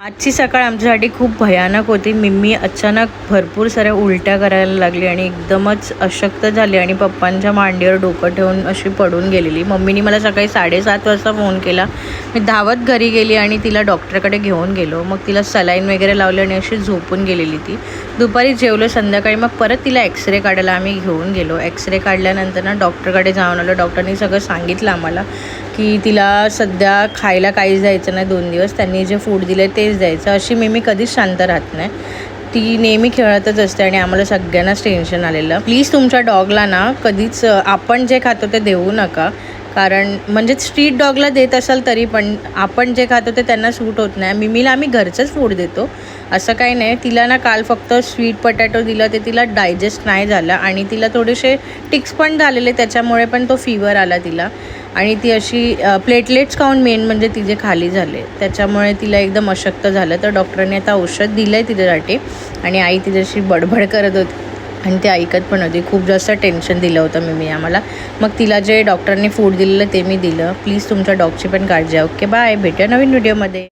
आजची सकाळ आमच्यासाठी खूप भयानक होती. मिम्मी अचानक भरपूर साऱ्या उलट्या करायला लागली आणि एकदमच अशक्त झाली आणि पप्पांच्या मांडीवर डोकं ठेवून अशी पडून गेलेली. मम्मीने मला सकाळी 7:30 वाजता फोन केला. मी धावत घरी गेली आणि तिला डॉक्टरकडे घेऊन गेलो. मग तिला सलाईन वगैरे लावली आणि अशी झोपून गेलेली ती. दुपारी जेवलो, संध्याकाळी मग परत तिला एक्सरे काढायला आम्ही घेऊन गेलो. एक्सरे काढल्यानंतर ना डॉक्टरकडे जाऊन आलो. डॉक्टरनी सगळं सांगितलं आम्हाला की तिला सध्या खायला काहीच द्यायचं नाही 2 दिवस. त्यांनी जे फूड दिलं तेच द्यायचं. अशी मिमी कधीच शांत राहत नाही. ती नेहमी खेळतच असते आणि आम्हाला सगळ्यांनाच टेन्शन आलेलं. प्लीज तुमच्या डॉगला ना कधीच आपण जे खातो ते देऊ नका. कारण म्हणजे स्ट्रीट डॉगला देत असाल तरी पण आपण जे खातो ते त्यांना सूट होत नाही. मिमीला आम्ही घरचंच फूड देतो, असं काही नाही. तिला ना काल फक्त स्वीट पोटॅटो दिलं, ते तिला डायजेस्ट नाही झालं आणि तिला थोडेसे टिक्स पण झालेले, त्याच्यामुळे पण तो फीवर आला तिला. आणि ती अशी प्लेटलेट्स खाऊन मेन म्हणजे तिचे खाली झाले, त्याच्यामुळे तिला एकदम अशक्त झालं. तर डॉक्टरांनी आता औषध दिलं आहे तिच्यासाठी आणि आई तिच्याशी बडबड करत होती आणि ती ऐकत पण होती. खूप जास्त टेन्शन दिलं होतं मिमी आम्हाला. मग तिला जे डॉक्टरांनी फूड दिलेलं ते मी दिलं. प्लीज तुमच्या डॉगची पण काळजी घ्या. Okay, bye. भेटूया नवीन व्हिडिओमध्ये.